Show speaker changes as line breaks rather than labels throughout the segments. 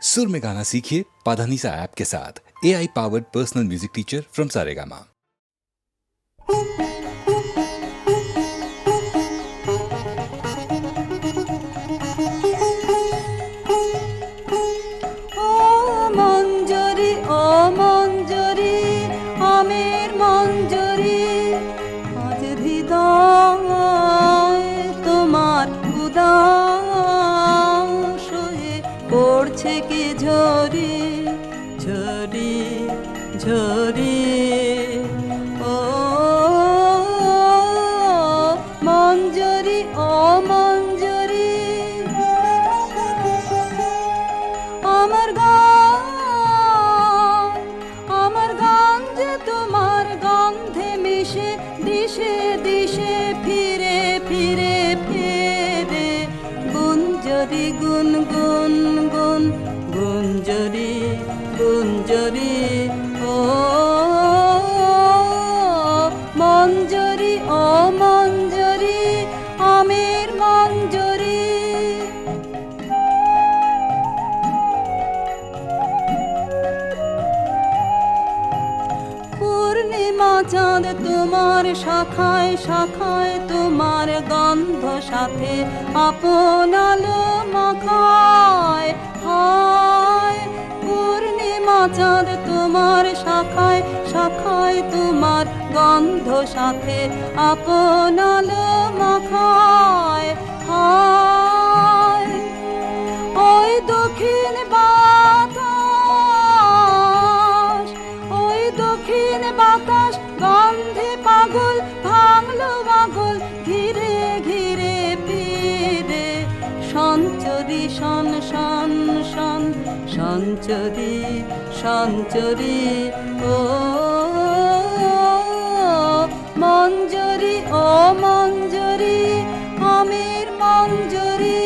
सुर में गाना सीखिए पाधानीसा ऐप के साथ। AI powered personal music teacher from Saregama.
পড়ছে কি ঝরি ঝরি ঝরি ও মঞ্জরি ও মঞ্জরি আমার গান যে তোমার গন্ধে মিশে দিশে দিশে ফিরে ফিরে ফিরে গুঞ্জরি গুন গুন গুন গুঞ্জরি গুঞ্জরি ও মঞ্জরি ও মঞ্জরি আমের মঞ্জরি পূর্ণিমা চাঁদ তোমার শাখায় শাখায় তোমার গন্ধ সাথে আপন আলো মাখায় হায় পূর্ণিমা চাঁদ তোমার শাখায় শাখায় তোমার গন্ধ সাথে আপন আলো মাখায় হায় ওই দক্ষিণ বাতাস ওই দক্ষিণ বাতাস গন্ধে পাগল ভাঙলো পাগল ঘিরে ঘিরে ফিরে সঞ্চরি শন শন শন সঞ্চরি সঞ্চরি ও মঞ্জরি ও মঞ্জরি আমের মঞ্জরি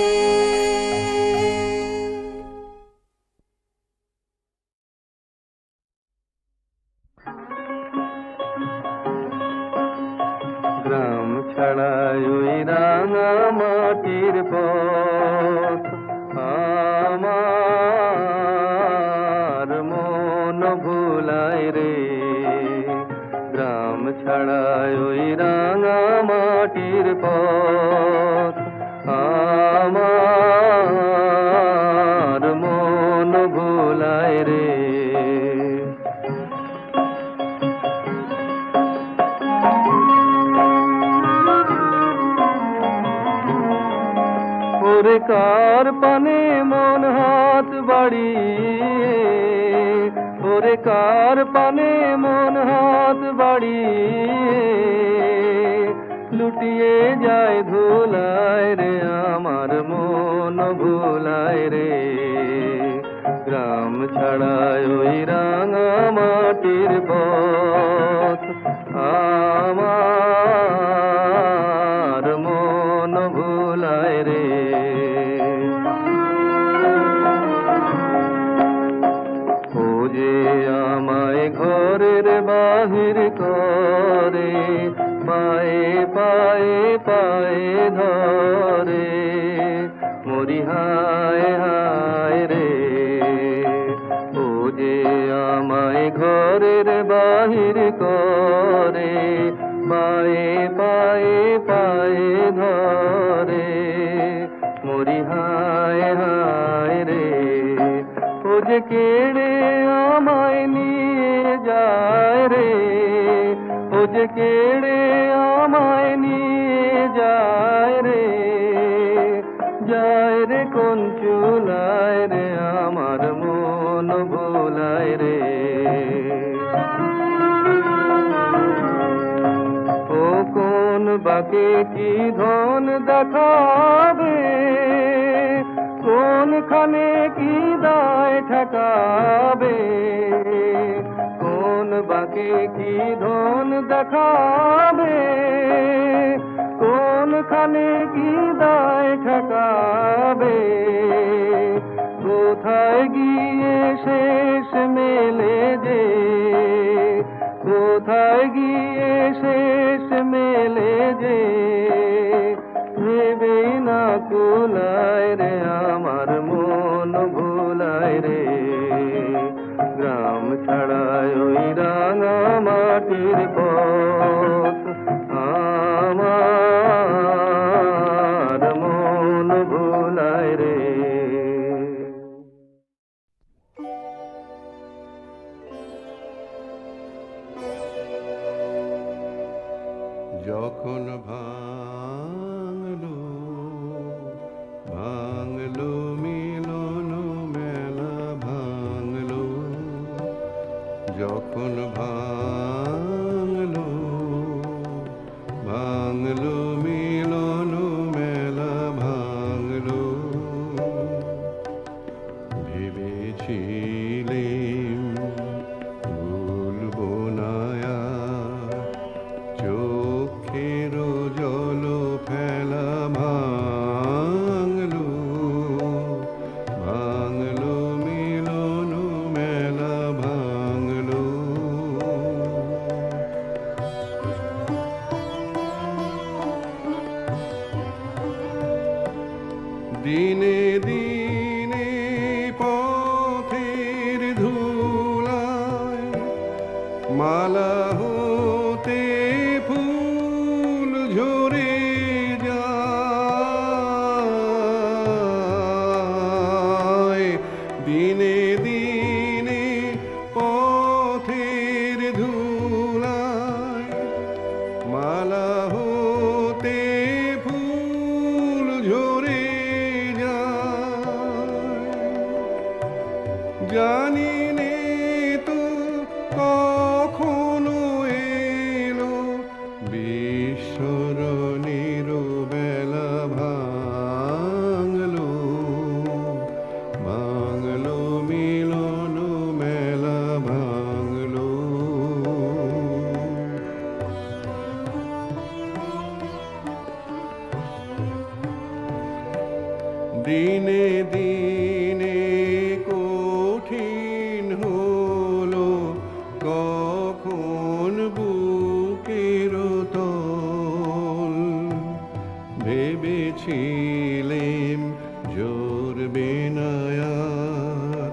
গ্রাম ছাড়াই ওই রাঙা মাটির পথ আমার মন ভুলায় রে গ্রাম ছাড়াই ওই রাঙা মাটির পথ আমার মন ভুলায় রে ওরে কার পানে মন হাত বাড়িয়ে ওরে কার পানে মন হাত বাড়িয়ে লুটিয়ে যায় ধুলায় রে আমার মন ভুলায় রে গ্রাম ছাড়ায় ওই রাঙা মাটির পথ আমার মন ভুলায় রে ও যে আমায় ঘরের বাহির করে পায়ে পায়ে পায়ে ধরে মরি হায় হায় রে ও যে আমায় ঘরের বাহির করে পায়ে পায়ে পায়ে ধরে মরি হায় হায় রে ও যে কেড়ে আমায় নিয়ে যায় রে ও যে কেড়ে আমায় নিয়ে যায় রে যায় রে কোন চুলায় রে আমার মন ভোলায় রে ও কোন বাকে কি ধন দেখাবে কোনখানে কি দায় ঠকাবে কোন বাকে কি ধন দেখাবে কোনখানে কি দায় ঠকাবে কোথায় গিয়ে শেষ মেলে যে কোথায় গিয়ে শেষ মেলে যে ভেবে না কুলায় রে আমার মন ভোলা ভোলায় রে, গ্রাম ছাড়ায় ওই রাঙা মাটির পথ আমার মন ভোলায় রে।
যখন ভাঙলো ভাঙলো মিলন মেলা ভাঙলো, যখন ভাঙলো ভাঙলো মিলন মেলা ভাঙলো, ভেবেছিলেম ভুলবো না আর, চোখের জল ফেলা ভাঙলো ভাঙলো মিলন মেলা ভাঙলো। দিনে দিনে পথের ধুলায় মালা হতে ফুল ঝরে যায়, দিনে দিনে পথের ধুলায় মালা হতে ফুল ঝরে জানি নে তো কখনো এলো বিস্মরণের বেলা, ভাঙলো ভাঙলো মিলন মেলা ভাঙলো। দিনে দিনে কঠিন হলো কখন বুকের তল, ভেবেছিলেম জোরবে না আর,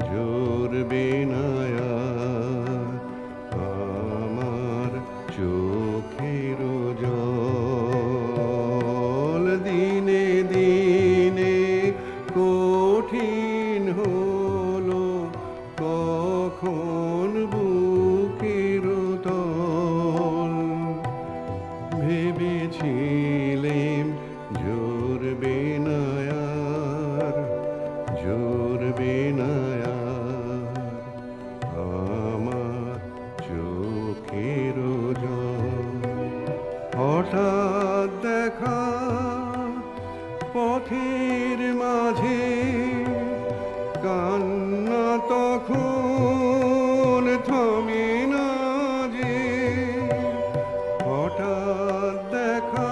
জোরবে না আর আমার চোখের জল। দিনে দিনে কঠিন হলো কখন বুকের তল, ভেবেছিলেম জোরবে না আর, জোরবে না আর আমার চোখের জল। হঠাৎ দেখা পথের মাঝে কান্না তখন থামে না যে, হঠাৎ দেখা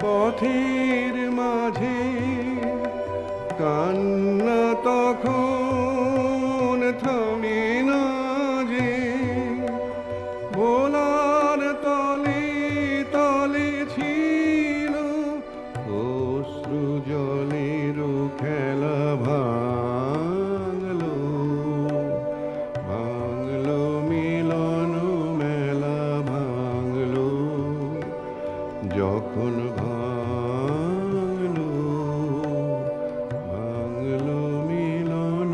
পথের মাঝে কান্না তখন থামে না যে, ভোলার তলে তলে ছিল অশ্রু জলের খেলা, ভাঙলো ভাঙলো মিলন মেলা ভাঙলো, যখন ভাঙলো ভাঙলো মিলন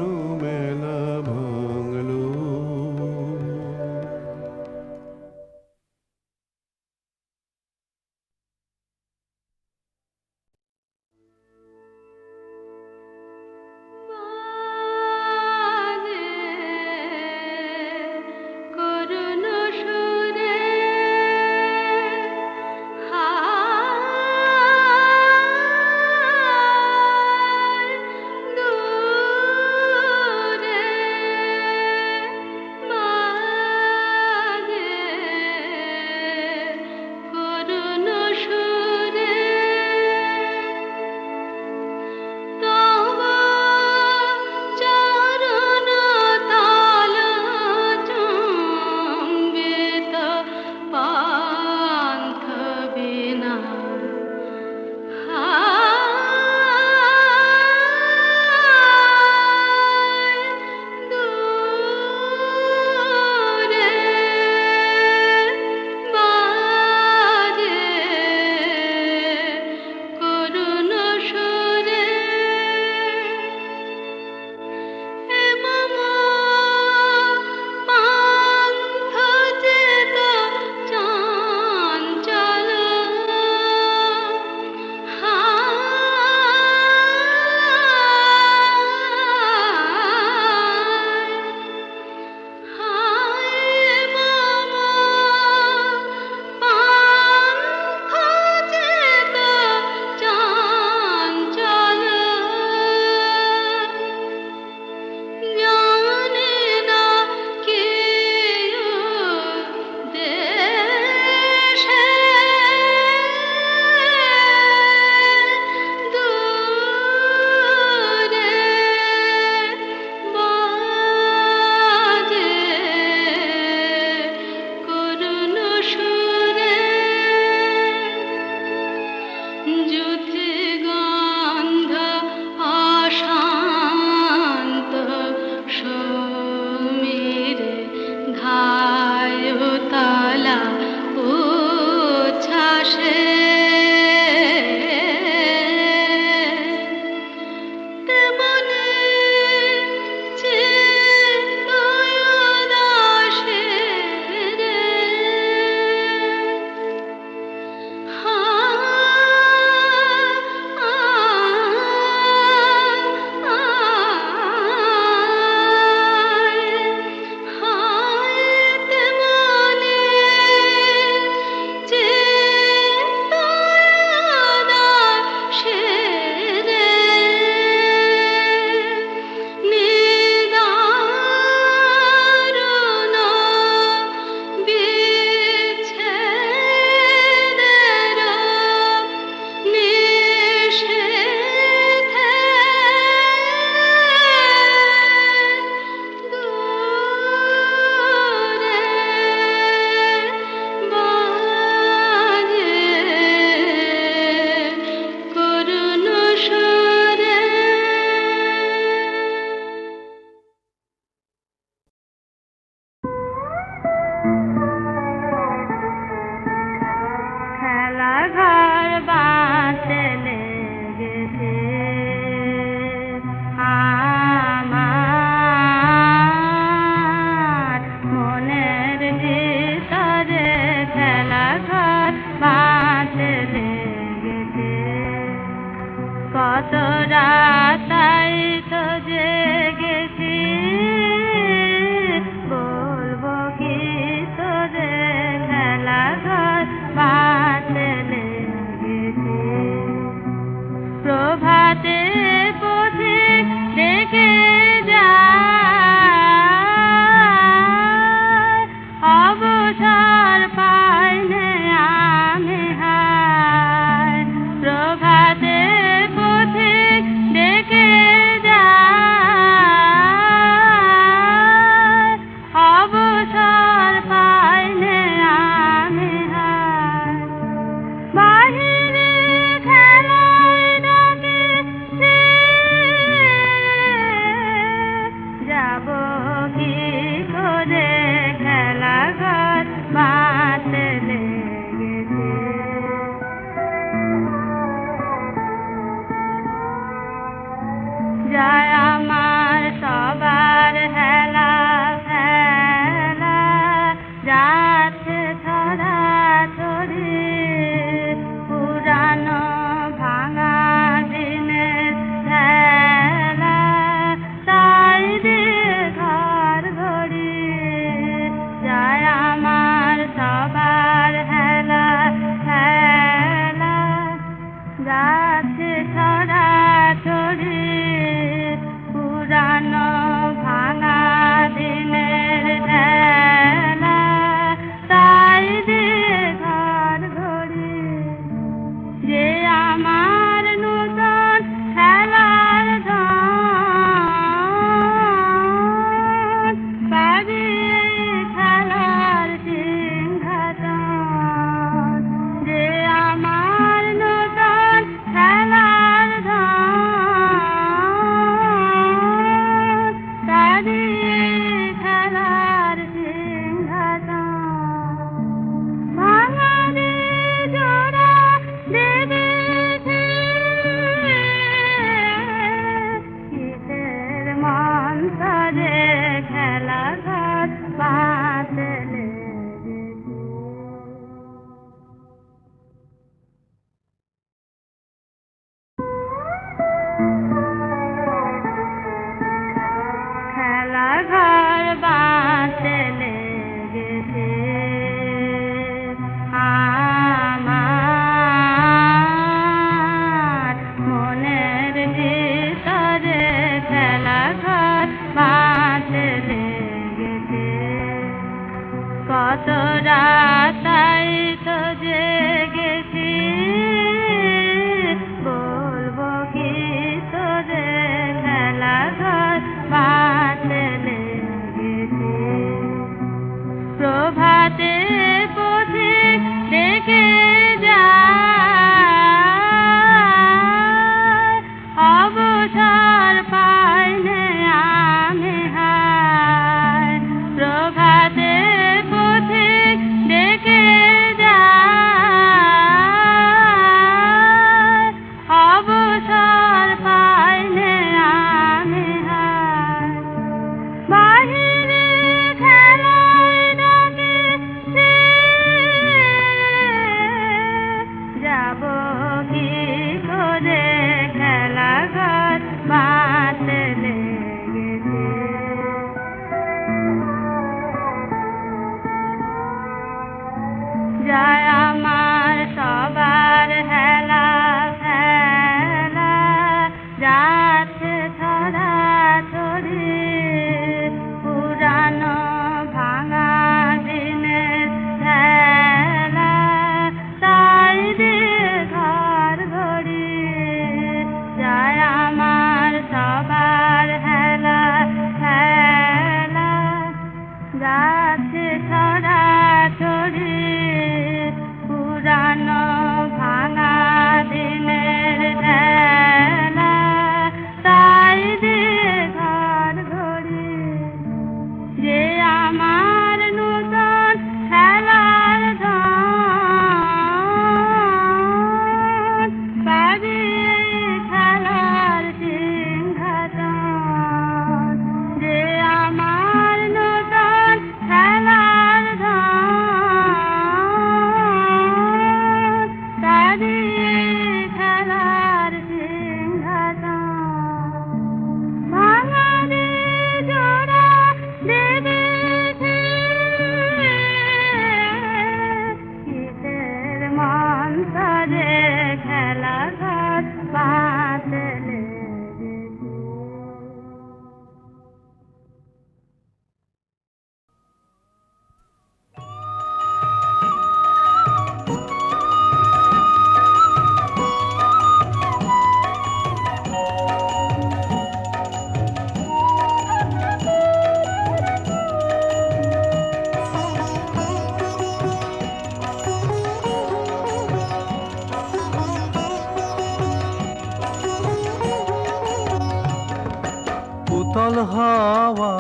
উতল হাওয়া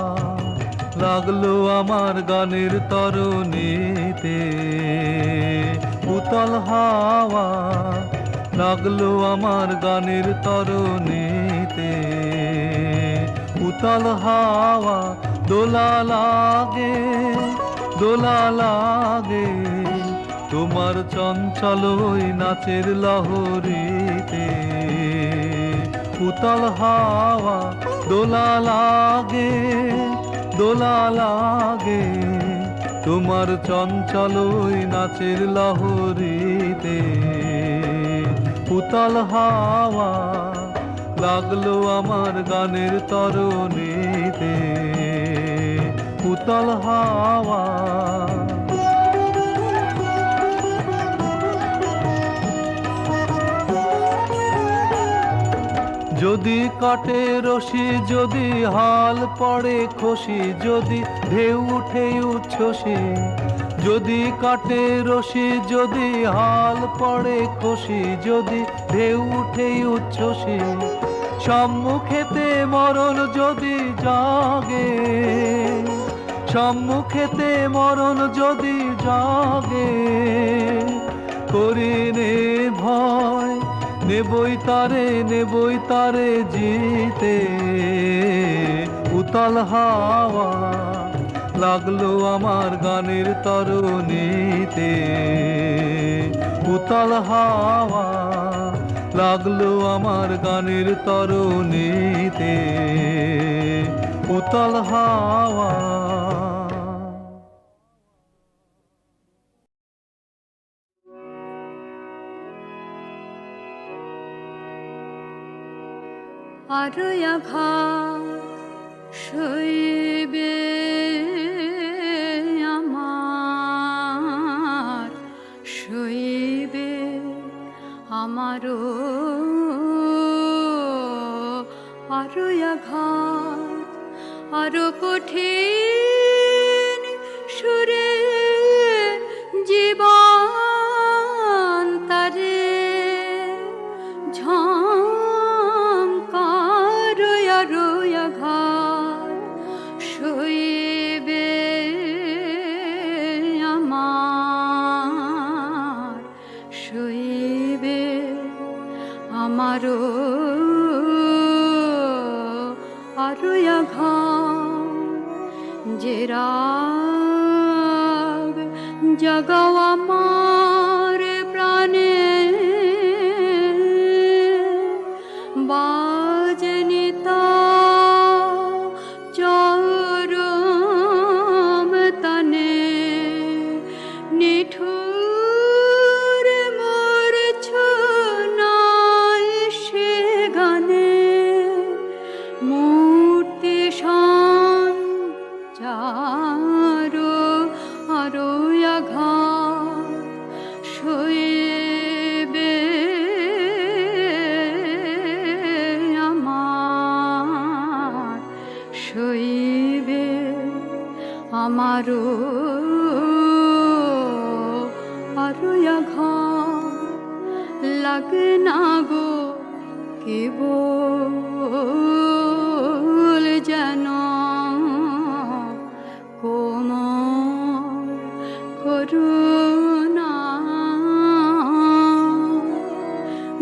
লাগলো আমার গানের তরণীতে, উতল হাওয়া লাগলো আমার গানের তরণীতে, উতল হাওয়া দোলা লাগে, দোলা লাগে তোমার চঞ্চল ওই নাচের লহরীতে, উতল হাওয়া দোলা লাগে, দোলা লাগে তোমার চঞ্চল ওই নাচের লহরীতে, উতল হাওয়া লাগলো আমার গানের তরণীতে, উতল হাওয়া। যদি কাটে রশি, যদি হাল পড়ে খসি, যদি ঢেউ উঠে উচ্ছ্বসি, যদি কাটে রশি, যদি হাল পড়ে খসি, যদি ঢেউ উঠে উচ্ছ্বসি, সম্মুখেতে মরণ যদি জাগে, সম্মুখেতে মরণ যদি জাগে, করিনে ভয় নেবই তারে, নেবই তারে জিতে, উতল হাওয়া লাগলো আমার গানের তরণীতে, উতল হাওয়া লাগলো আমার গানের তরণীতে, উতল হাওয়া।
আরো আঘাত সইবে আমার, সইবে আমারও আরো আঘাত, আরো কঠিন সুরে জীবন তারে ঝংকার আরো আঘাত সইবে আমার, সইবে আমারও আরো আঘাত, যে রাগ জাগাও আমার প্রাণে বাজনি তা চরম তনে, নিঠুর মরছো নাই সে গানে, মূর্তি সঞ্চারো আরো আঘাত সইবে আমার, সইবে আমারও আরো আঘাত, লাগে না গো কেবল যেন কোমল করুণা,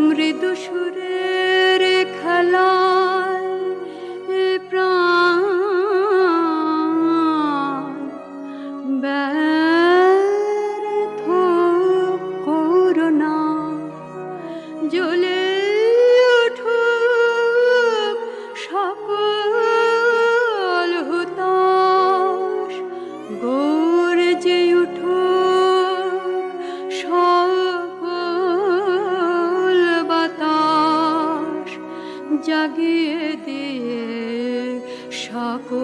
মৃদু সুরের খেলায় প্রাণ ব্যর্থ করুণা, জ্বলে উঠুক সকল হুতাশ, গর্জে উঠুক সকল বাতাস, জাগিয়ে দিয়ে সকল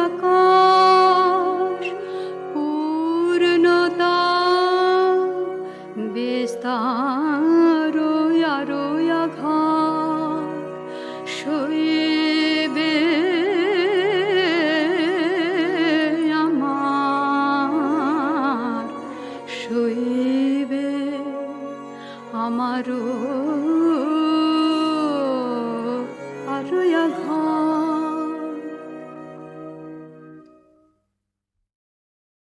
আকাশ, পূর্ণতা বিস্তার আরো আঘাত সইবে আমার, সইবে আমারও